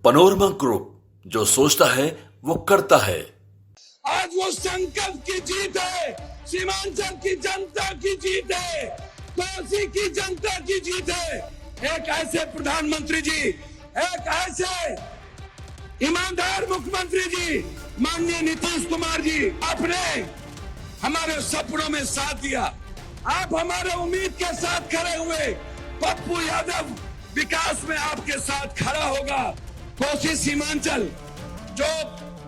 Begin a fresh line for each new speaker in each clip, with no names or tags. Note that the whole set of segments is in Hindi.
पनोरमा ग्रुप, जो सोचता है वो करता है।
आज वो संकल्प की जीत है, सीमांचल की जनता की जीत है, कोसी की जनता की जीत है। एक ऐसे प्रधानमंत्री जी, एक ऐसे ईमानदार मुख्यमंत्री जी, माननीय नीतीश कुमार जी, आपने हमारे सपनों में साथ दिया। आप हमारे उम्मीद के साथ खड़े हुए। पप्पू यादव विकास में आपके साथ खड़ा होगा। कोसी सीमांचल जो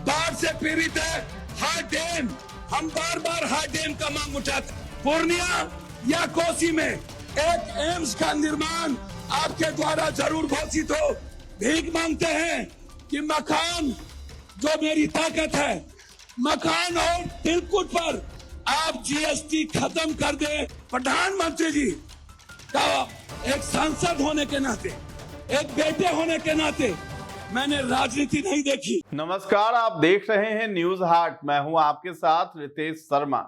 बाढ़ से पीड़ित है, हाई डैम, हम बार बार हाई डैम का मांग उठाते। पूर्णिया या कोसी में एक एम्स का निर्माण आपके द्वारा जरूर घोषित हो। भीख मांगते हैं कि मकान जो मेरी ताकत है, मकान और तिलकुट पर आप जीएसटी खत्म कर दे। प्रधानमंत्री जी का एक सांसद होने के नाते, एक बेटे होने के नाते मैंने राजनीति नहीं देखी।
नमस्कार, आप देख रहे हैं न्यूज हाट। मैं हूं आपके साथ रितेश शर्मा।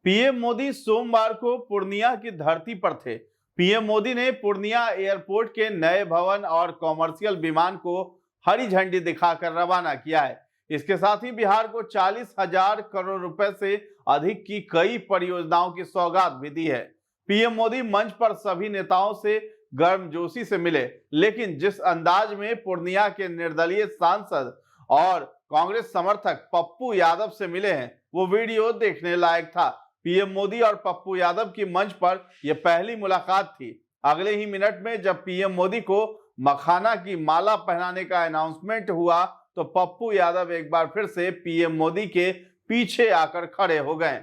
पीएम मोदी सोमवार को पूर्णिया की धरती पर थे। पीएम मोदी ने पूर्णिया एयरपोर्ट के नए भवन और कॉमर्शियल विमान को हरी झंडी दिखाकर रवाना किया है। इसके साथ ही बिहार को 40,000 करोड़ रुपए से अधिक की कई परियोजनाओं की सौगात भी दी है। पीएम मोदी मंच पर सभी नेताओं से गर्मजोशी से मिले, लेकिन जिस अंदाज में पूर्णिया के निर्दलीय सांसद और कांग्रेस समर्थक पप्पू यादव से मिले हैं, वो वीडियो देखने लायक था। पीएम मोदी और पप्पू यादव की मंच पर यह पहली मुलाकात थी। अगले ही मिनट में जब पीएम मोदी को मखाना की माला पहनाने का अनाउंसमेंट हुआ, तो पप्पू यादव एक बार फिर से पीएम मोदी के पीछे आकर खड़े हो गए।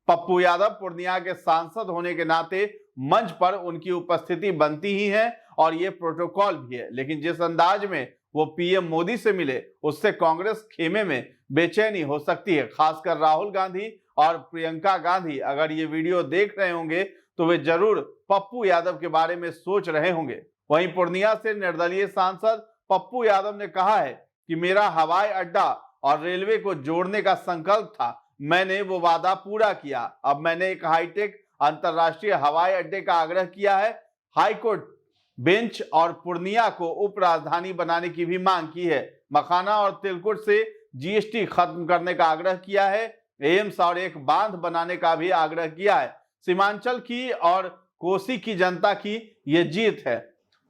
पप्पू यादव पूर्णिया के सांसद होने के नाते मंच पर उनकी उपस्थिति बनती ही है और ये प्रोटोकॉल भी है, लेकिन जिस अंदाज में वो पीएम मोदी से मिले, उससे कांग्रेस खेमे में बेचैनी हो सकती है। खासकर राहुल गांधी और प्रियंका गांधी अगर ये वीडियो देख रहे होंगे तो वे जरूर पप्पू यादव के बारे में सोच रहे होंगे। वहीं पूर्णिया से निर्दलीय सांसद पप्पू यादव ने कहा है कि मेरा हवाई अड्डा और रेलवे को जोड़ने का संकल्प था, मैंने वो वादा पूरा किया। अब मैंने एक हाईटेक अंतरराष्ट्रीय हवाई अड्डे का आग्रह किया है। हाईकोर्ट बेंच और पूर्णिया को उप राजधानी बनाने की भी मांग की है। मखाना और तिलकुट से जीएसटी खत्म करने का आग्रह किया है। एम्स और एक बांध बनाने का भी आग्रह किया है। सीमांचल की और कोसी की जनता की ये जीत है।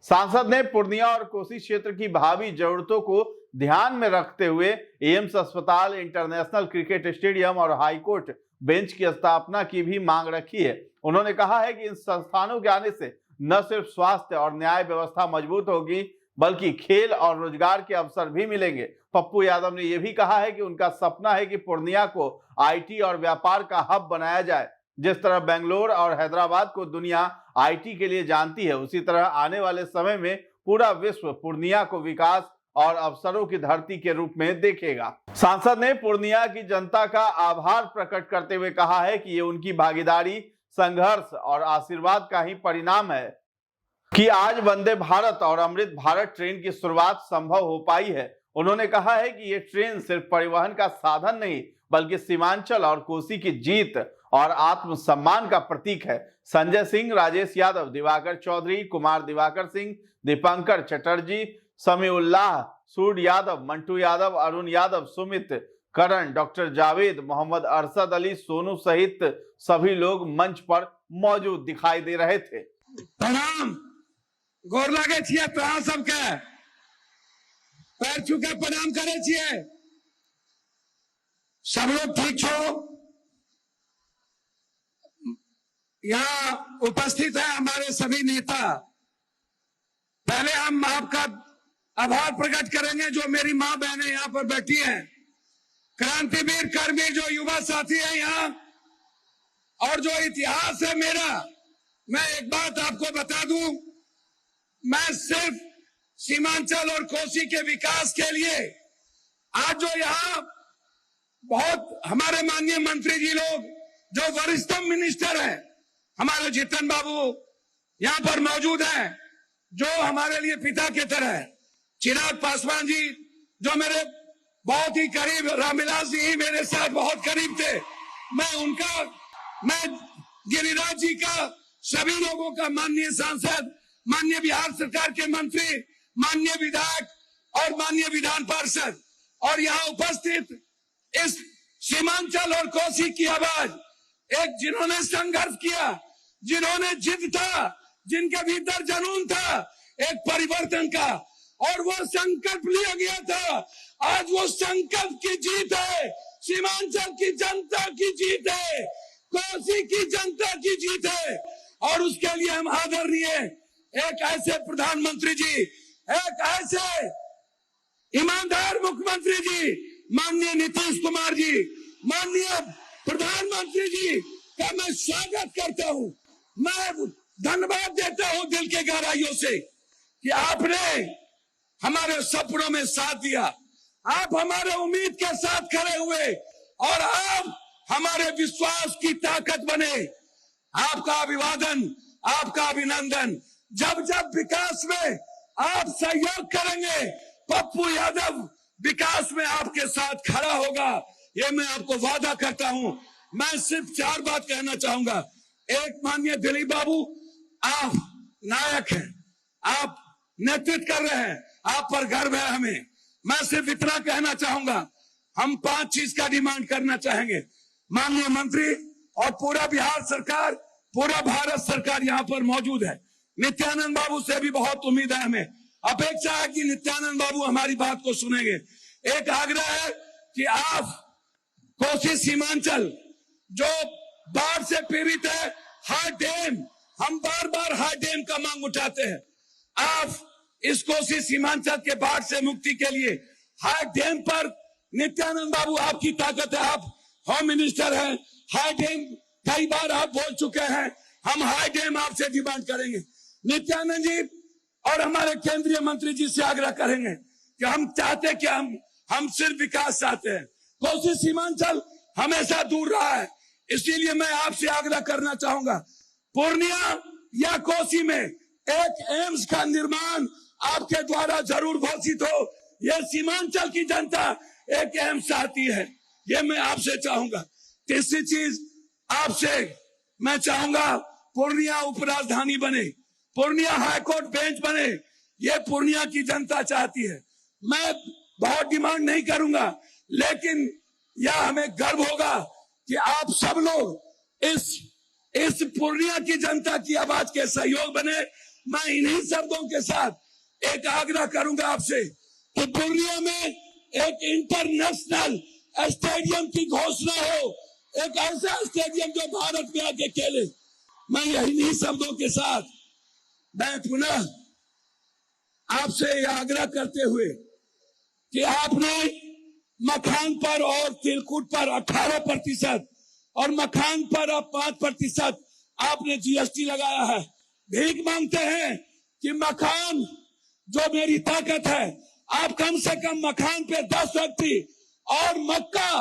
सांसद ने पूर्णिया और कोसी क्षेत्र की भावी जरूरतों को ध्यान में रखते हुए एम्स अस्पताल, इंटरनेशनल क्रिकेट स्टेडियम और हाईकोर्ट बेंच की स्थापना की भी मांग रखी है। उन्होंने कहा है कि इन संस्थानों के आने से न सिर्फ स्वास्थ्य और न्याय व्यवस्था मजबूत होगी, बल्कि खेल और रोजगार के अवसर भी मिलेंगे। पप्पू यादव ने यह भी कहा है कि उनका सपना है कि पूर्णिया को आईटी और व्यापार का हब बनाया जाए। जिस तरह बेंगलोर और हैदराबाद को दुनिया आईटी के लिए जानती है, उसी तरह आने वाले समय में पूरा विश्व पूर्णिया को विकास और अवसरों की धरती के रूप में देखेगा। सांसद ने पूर्णिया की जनता का आभार प्रकट करते हुए कहा है कि ये उनकी भागीदारी, संघर्ष और आशीर्वाद का ही परिणाम है कि आज वंदे भारत और अमृत भारत ट्रेन की शुरुआत संभव हो पाई है। उन्होंने कहा है कि ये ट्रेन सिर्फ परिवहन का साधन नहीं, बल्कि सीमांचल और कोसी की जीत और आत्मसम्मान का प्रतीक है। संजय सिंह, राजेश यादव, दिवाकर चौधरी, कुमार दिवाकर सिंह, दीपंकर चटर्जी, समीउल्लाह, सूड यादव, मंटू यादव, अरुण यादव, सुमित, करण, डॉक्टर जावेद, मोहम्मद अरशद अली, सोनू सहित सभी लोग मंच पर मौजूद दिखाई दे रहे थे।
प्रणाम, गोर लागे छिए तोरा सबके, पैर छू के प्रणाम करे छिए। सब लोग ठीक छो? यहाँ उपस्थित है हमारे सभी नेता। पहले हम आपका आभार प्रकट करेंगे जो मेरी माँ बहनें यहाँ पर बैठी हैं, क्रांतिवीर, कर्मवीर जो युवा साथी हैं यहाँ, और जो इतिहास है मेरा। मैं एक बात आपको बता दूं, मैं सिर्फ सीमांचल और कोसी के विकास के लिए आज जो यहाँ बहुत हमारे माननीय मंत्री जी लोग, जो वरिष्ठ मिनिस्टर हैं, हमारे जीतन बाबू यहाँ पर मौजूद हैं, जो हमारे लिए पिता की तरह है, चिराग पासवान जी जो मेरे बहुत ही करीब, रामविलास जी मेरे साथ बहुत करीब थे, मैं गिरिराज जी का, सभी लोगों का, माननीय सांसद, माननीय बिहार सरकार के मंत्री, माननीय विधायक, और माननीय विधान पार्षद और यहाँ उपस्थित इस सीमांचल और कोसी की आवाज, एक जिन्होंने संघर्ष किया, जिन्होंने जिद था, जिनके भीतर जुनून था एक परिवर्तन का, और वो संकल्प लिया गया था। आज वो संकल्प की जीत है, सीमांचल की जनता की जीत है, कोसी की जनता की जीत है। और उसके लिए हम आदरणीय एक ऐसे प्रधानमंत्री जी, एक ऐसे ईमानदार मुख्यमंत्री जी, माननीय नीतीश कुमार जी, माननीय प्रधानमंत्री जी का मैं स्वागत करता हूं। मैं धन्यवाद देता हूं दिल के गहराइयों से कि आपने हमारे सपनों में साथ दिया, आप हमारे उम्मीद के साथ खड़े हुए और आप हमारे विश्वास की ताकत बने। आपका अभिवादन, आपका अभिनंदन। जब जब विकास में आप सहयोग करेंगे, पप्पू यादव विकास में आपके साथ खड़ा होगा, ये मैं आपको वादा करता हूं। मैं सिर्फ 4 बात कहना चाहूंगा। एक, माननीय दिलीप बाबू, आप नायक हैं, आप नेतृत्व कर रहे हैं, आप पर गर्व है हमें। मैं सिर्फ इतना कहना चाहूंगा, हम 5 चीज का डिमांड करना चाहेंगे। माननीय मंत्री और पूरा बिहार सरकार, पूरा भारत सरकार यहाँ पर मौजूद है। नित्यानंद बाबू से भी बहुत उम्मीद है, हमें अपेक्षा है कि नित्यानंद बाबू हमारी बात को सुनेंगे। एक आग्रह है कि आप कोसी सीमांचल जो बाढ़ से पीड़ित है, हाई डैम, हम बार बार हाई डैम का मांग उठाते हैं। आप इस कोसी सीमांचल के बाढ़ से मुक्ति के लिए हाई डैम पर, नित्यानंद बाबू आपकी ताकत है, आप होम मिनिस्टर हैं, हाई डैम कई बार आप बोल चुके हैं, हम हाई डैम आपसे डिमांड करेंगे। नित्यानंद जी और हमारे केंद्रीय मंत्री जी से आग्रह करेंगे कि हम चाहते कि हम सिर्फ विकास चाहते हैं। कोसी सीमांचल हमेशा दूर रहा है, इसीलिए मैं आपसे आग्रह करना चाहूंगा, पूर्णिया या कोसी में एक एम्स का निर्माण आपके द्वारा जरूर घोषित हो। यह सीमांचल की जनता एक एम्स चाहती है, ये मैं आपसे चाहूंगा। तीसरी चीज आपसे मैं चाहूंगा, पूर्णिया उपराजधानी बने, पूर्णिया हाईकोर्ट बेंच बने, ये पूर्णिया की जनता चाहती है। मैं बहुत डिमांड नहीं करूंगा, लेकिन यह हमें गर्व होगा कि आप सब लोग इस पूर्णिया की जनता की आवाज के सहयोग बने। मैं इन्हीं शब्दों के साथ एक आग्रह करूंगा आपसे कि पूर्णिया में एक इंटरनेशनल स्टेडियम की घोषणा हो, एक ऐसा स्टेडियम जो भारत में आके खेले। मैं इन्हीं शब्दों के साथ मैं पुनः आपसे यह आग्रह करते हुए कि आपने मखान पर और तिलकुट पर 18% और मखान पर अब 5% आपने जीएसटी लगाया है। भीख मांगते हैं कि मखान जो मेरी ताकत है, आप कम से कम मखान पे 10 फैक्ट्री और मक्का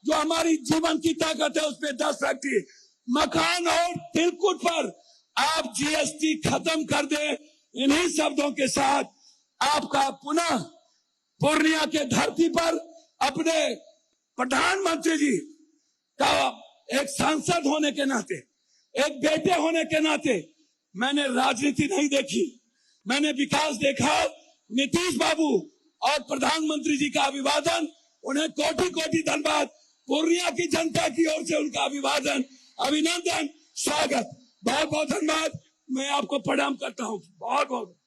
जो हमारी जीवन की ताकत है उस पे 10 फैक्ट्री, मखान और तिलकुट पर आप जीएसटी खत्म कर दे। इन्हीं शब्दों के साथ आपका पुनः पूर्णिया के धरती पर अपने प्रधानमंत्री जी का एक सांसद होने के नाते, एक बेटे होने के नाते, मैंने राजनीति नहीं देखी, मैंने विकास देखा। नीतीश बाबू और प्रधानमंत्री जी का अभिवादन, उन्हें कोटि कोटि धन्यवाद। पूर्णिया की जनता की ओर से उनका अभिवादन, अभिनंदन, स्वागत, बहुत बहुत धन्यवाद। मैं आपको प्रणाम करता हूँ, बहुत बहुत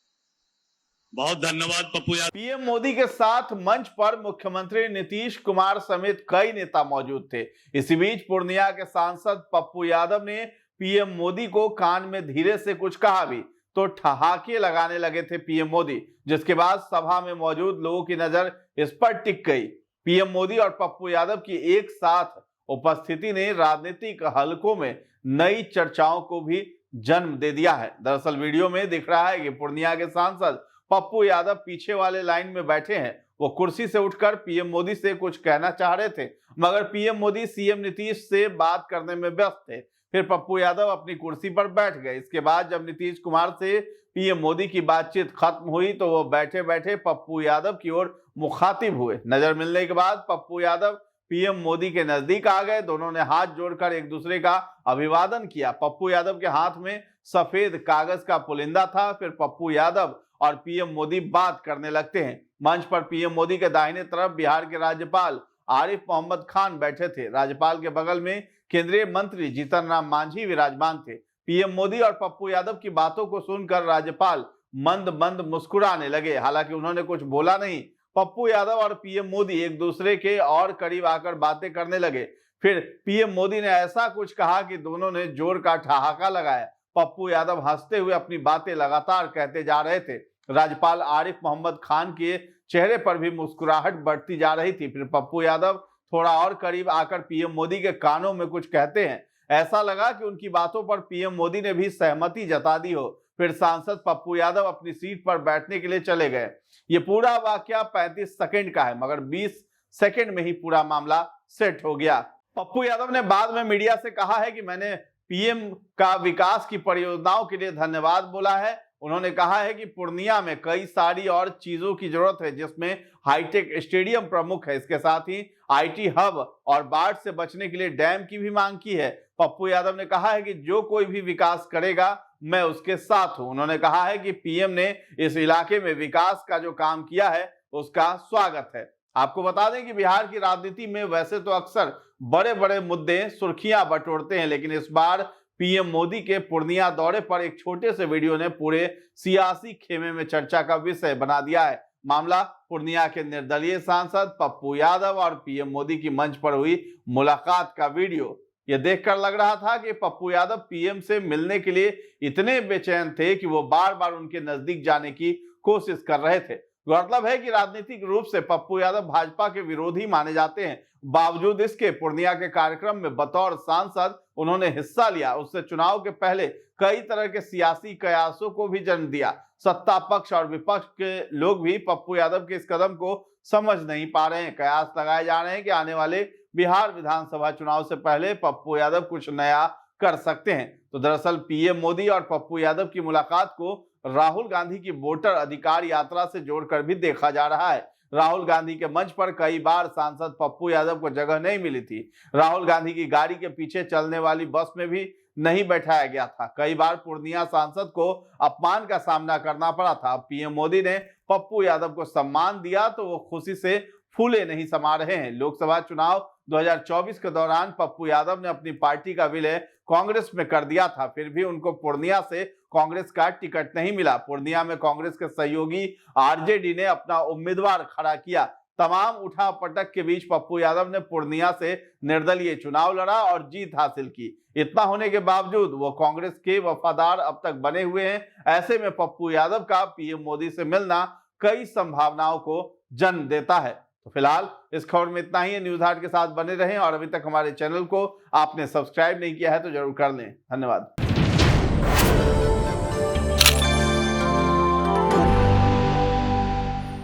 बहुत धन्यवाद पप्पू यादव।
पीएम मोदी के साथ मंच पर मुख्यमंत्री नीतीश कुमार समेत कई नेता मौजूद थे। इसी बीच पूर्णिया के सांसद पप्पू यादव ने पीएम मोदी को कान में धीरे से कुछ कहा भी तो ठहाके लगाने लगे थे पीएम मोदी, जिसके बाद सभा में मौजूद लोगों की नजर इस पर टिक गई। पीएम मोदी और पप्पू यादव की एक साथ उपस्थिति ने राजनीतिक हलकों में नई चर्चाओं को भी जन्म दे दिया है। दरअसल वीडियो में दिख रहा है कि पूर्णिया के सांसद पप्पू यादव पीछे वाले लाइन में बैठे हैं। वो कुर्सी से उठकर पीएम मोदी से कुछ कहना चाह रहे थे, मगर पीएम मोदी सीएम नीतीश से बात करने में व्यस्त थे। फिर पप्पू यादव अपनी कुर्सी पर बैठ गए। इसके बाद जब नीतीश कुमार से पीएम मोदी की बातचीत खत्म हुई तो वो बैठे बैठे पप्पू यादव की ओर मुखातिब हुए। नजर मिलने के बाद पप्पू यादव पीएम मोदी के नजदीक आ गए। दोनों ने हाथ जोड़कर एक दूसरे का अभिवादन किया। पप्पू यादव के हाथ में सफेद कागज का पुलिंदा था। फिर पप्पू यादव और पीएम मोदी बात करने लगते हैं। मंच पर पीएम मोदी के दाहिने तरफ बिहार के राज्यपाल आरिफ मोहम्मद खान बैठे थे। राज्यपाल के बगल में केंद्रीय मंत्री जीतन राम मांझी विराजमान थे। पीएम मोदी और पप्पू यादव की बातों को सुनकर राज्यपाल मंद मंद मुस्कुराने लगे। हालांकि उन्होंने कुछ बोला नहीं। पप्पू यादव और पीएम मोदी एक दूसरे के और करीब आकर बातें करने लगे। फिर पीएम मोदी ने ऐसा कुछ कहा कि दोनों ने जोर का ठहाका लगाया। पप्पू यादव हंसते हुए अपनी बातें लगातार कहते जा रहे थे। राज्यपाल आरिफ मोहम्मद खान के चेहरे पर भी मुस्कुराहट बढ़ती जा रही थी। फिर पप्पू यादव थोड़ा और करीब आकर पीएम मोदी के कानों में कुछ कहते हैं। ऐसा लगा कि उनकी बातों पर पीएम मोदी ने भी सहमति जता दी हो। फिर सांसद पप्पू यादव अपनी सीट पर बैठने के लिए चले गए। ये पूरा वाकया 35 सेकंड का है, मगर 20 सेकंड में ही पूरा मामला सेट हो गया। पप्पू यादव ने बाद में मीडिया से कहा है कि मैंने पीएम का विकास की परियोजनाओं के लिए धन्यवाद बोला है। उन्होंने कहा है कि पूर्णिया में कई सारी और चीजों की जरूरत है, जिसमें हाईटेक स्टेडियम प्रमुख है। इसके साथ ही आईटी हब और बाढ़ से बचने के लिए डैम की भी मांग की है। पप्पू यादव ने कहा है कि जो कोई भी विकास करेगा मैं उसके साथ हूं। उन्होंने कहा है कि पीएम ने इस इलाके में विकास का जो काम किया है उसका स्वागत है। आपको बता दें कि बिहार की राजनीति में वैसे तो अक्सर बड़े बड़े मुद्दे सुर्खियां बटोरते हैं, लेकिन इस बार पीएम मोदी के पूर्णिया दौरे पर एक छोटे से वीडियो ने पूरे सियासी खेमे में चर्चा का विषय बना दिया है। मामला पूर्णिया के निर्दलीय सांसद पप्पू यादव और पीएम मोदी की मंच पर हुई मुलाकात का वीडियो। यह देखकर लग रहा था कि पप्पू यादव पीएम से मिलने के लिए इतने बेचैन थे कि वो बार बार उनके नजदीक जाने की कोशिश कर रहे थे। गौरतलब है कि राजनीतिक रूप से पप्पू यादव भाजपा के विरोधी माने जाते हैं। बावजूद इसके पूर्णिया के कार्यक्रम में बतौर सांसद उन्होंने हिस्सा लिया। उससे चुनाव के पहले कई तरह के सियासी कयासों को भी जन्म दिया। सत्ता पक्ष और विपक्ष के लोग भी पप्पू यादव के इस कदम को समझ नहीं पा रहे हैं। कयास लगाए जा रहे हैं कि आने वाले बिहार विधानसभा चुनाव से पहले पप्पू यादव कुछ नया कर सकते हैं। तो दरअसल पीएम मोदी और पप्पू यादव की मुलाकात को राहुल गांधी की वोटर अधिकार यात्रा से जोड़कर भी देखा जा रहा है। राहुल गांधी के मंच पर कई बार सांसद पप्पू यादव को जगह नहीं मिली थी। राहुल गांधी की गाड़ी के पीछे चलने वाली बस में भी नहीं बैठाया गया था। कई बार पूर्णिया सांसद को अपमान का सामना करना पड़ा था। पीएम मोदी ने पप्पू यादव को सम्मान दिया तो वो खुशी से फूले नहीं समा रहे हैं। लोकसभा चुनाव 2024 के दौरान पप्पू यादव ने अपनी पार्टी का विलय कांग्रेस में कर दिया था। फिर भी उनको पूर्णिया से कांग्रेस का टिकट नहीं मिला। पूर्णिया में कांग्रेस के सहयोगी आरजेडी ने अपना उम्मीदवार खड़ा किया। तमाम उठापटक के बीच पप्पू यादव ने पूर्णिया से निर्दलीय चुनाव लड़ा और जीत हासिल की। इतना होने के बावजूद वो कांग्रेस के वफादार अब तक बने हुए हैं। ऐसे में पप्पू यादव का पीएम मोदी से मिलना कई संभावनाओं को जन्म देता है। तो फिलहाल इस खबर में इतना ही। न्यूज हाट के साथ बने रहें और अभी तक हमारे चैनल को आपने सब्सक्राइब नहीं किया है तो जरूर कर लें। धन्यवाद।